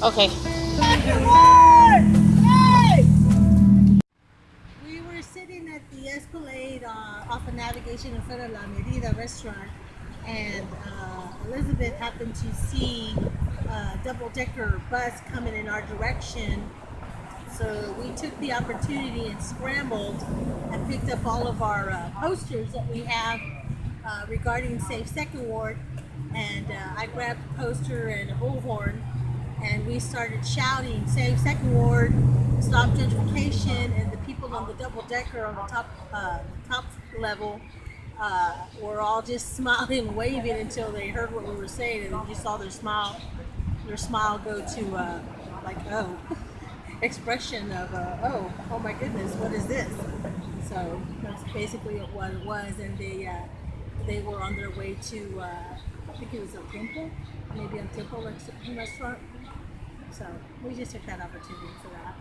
Okay. We were sitting at the Escalade off of Navigation in front of La Merida restaurant, and Elizabeth happened to see a double-decker bus coming in our direction. So we took the opportunity and scrambled and picked up all of our posters that we have regarding Safe Second Ward. And I grabbed a poster and a bullhorn, and we started shouting, "Save Second Ward, stop gentrification," and the people on the double decker on the top level were all just smiling and waving until they heard what we were saying, and you saw their smile go to like, oh, expression of oh my goodness, what is this? So that's basically what it was, and they were on their way to I think it was a temple, maybe a temple restaurant. So we just took that opportunity for that.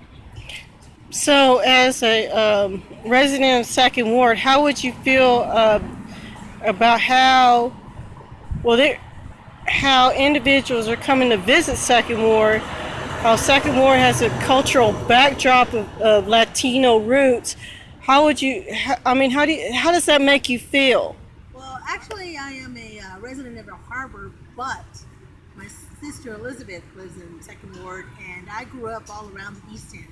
So, as a resident of Second Ward, how would you feel about how individuals are coming to visit Second Ward? How Second Ward has a cultural backdrop of Latino roots. How would you? How does that make you feel? Well, actually, I am a resident of the Harbor, but my sister Elizabeth lives in Second Ward, and I grew up all around the East End.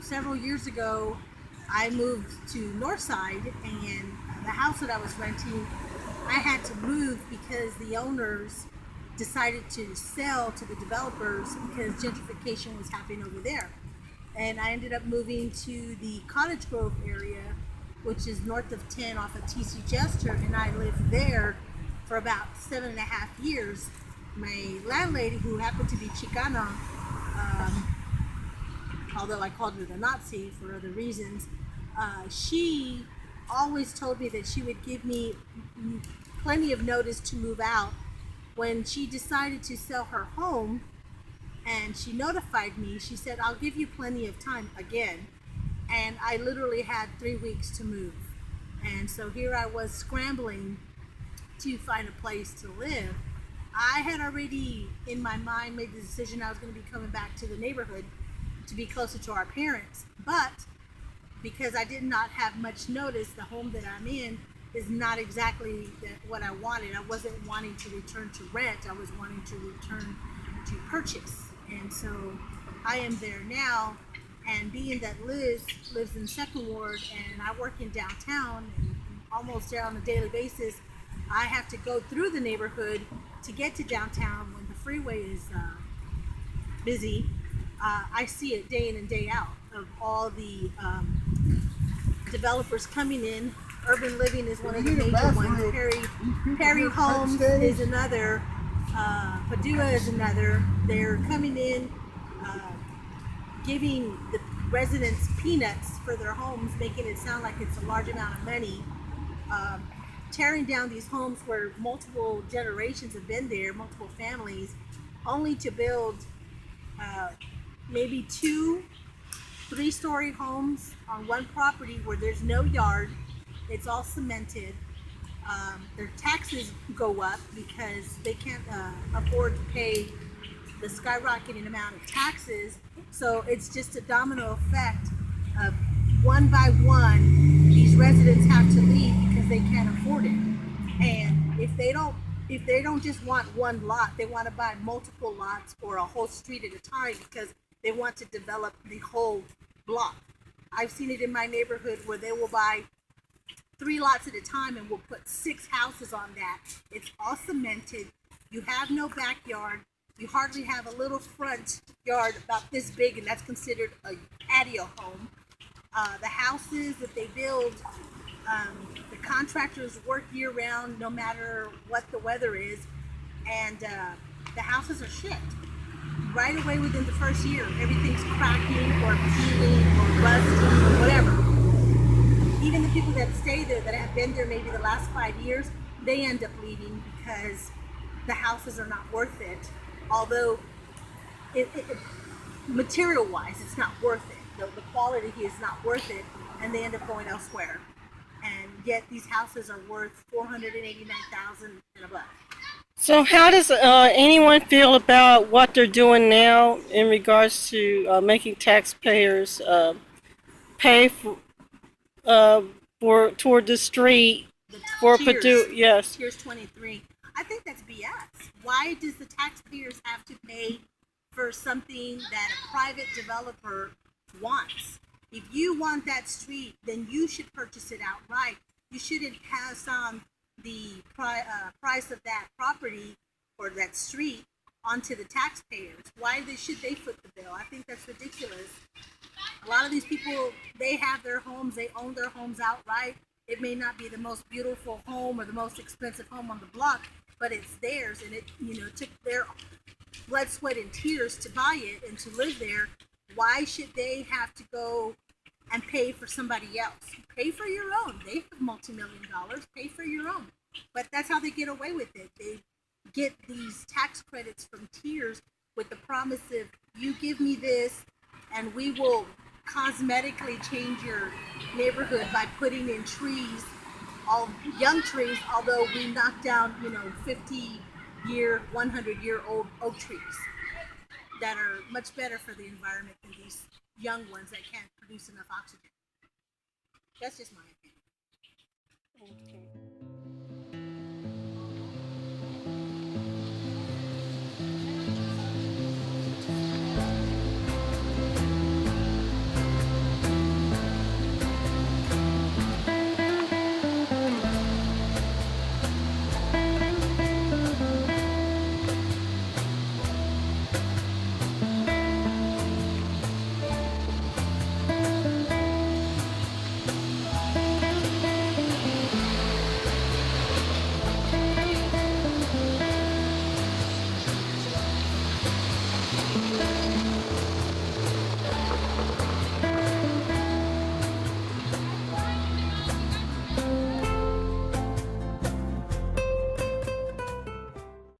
Several years ago, I moved to Northside, and the house that I was renting, I had to move because the owners decided to sell to the developers because gentrification was happening over there. And I ended up moving to the Cottage Grove area, which is north of 10 off of TC Jester, and I lived there for about 7.5 years. My landlady, who happened to be Chicana, although I called her the Nazi for other reasons, she always told me that she would give me plenty of notice to move out. When she decided to sell her home and she notified me, she said, "I'll give you plenty of time again." And I literally had 3 weeks to move. And so here I was scrambling to find a place to live. I had already in my mind made the decision I was going to be coming back to the neighborhood to be closer to our parents. But because I did not have much notice, the home that I'm in is not exactly what I wanted. I wasn't wanting to return to rent. I was wanting to return to purchase. And so I am there now. And being that Liz lives in Second Ward and I work in downtown and almost there on a daily basis, I have to go through the neighborhood to get to downtown when the freeway is busy. I see it day in and day out of all the developers coming in. Urban Living is one of the major ones. Perry Homes is another. Padua is another. They're coming in, giving the residents peanuts for their homes, making it sound like it's a large amount of money. Tearing down these homes where multiple generations have been there, multiple families, only to build maybe 2-3-story homes on one property where there's no yard. It's all cemented. Their taxes go up because they can't afford to pay the skyrocketing amount of taxes. So it's just a domino effect of one by one, these residents have to leave because they can't afford it. And if they don't just want one lot, they want to buy multiple lots or a whole street at a time because they want to develop the whole block. I've seen it in my neighborhood where they will buy 3 lots at a time and will put 6 houses on that. It's all cemented. You have no backyard. You hardly have a little front yard about this big, and that's considered a patio home. The houses that they build, the contractors work year round no matter what the weather is, and the houses are shit. Right away within the first year, everything's cracking or peeling or rusting or whatever. Even the people that stay there, that have been there maybe the last 5 years, they end up leaving because the houses are not worth it. Although material-wise, it's not worth it. the quality is not worth it, and they end up going elsewhere. And yet these houses are worth 489,000 and above. So, how does anyone feel about what they're doing now in regards to making taxpayers pay uh, for toward the street The for tiers, Purdue? Yes. tiers 23. I think that's BS. Why does the taxpayers have to pay for something that a private developer wants? If you want that street, then you should purchase it outright. You shouldn't pass on the price of that property or that street onto the taxpayers. Why should they foot the bill? I think that's ridiculous. A lot of these people, they have their homes, they own their homes outright. It may not be the most beautiful home or the most expensive home on the block, but it's theirs, and it took their blood, sweat, and tears to buy it and to live there. Why should they have to go and pay for somebody else? Pay for your own. They have multi-million dollars. Pay for your own. But that's how they get away with it. They get these tax credits from tiers with the promise of, you give me this and we will cosmetically change your neighborhood by putting in trees, all young trees, although we knock down 50-year, 100-year-old oak trees that are much better for the environment than these young ones that can't produce enough oxygen. That's just my opinion. Okay.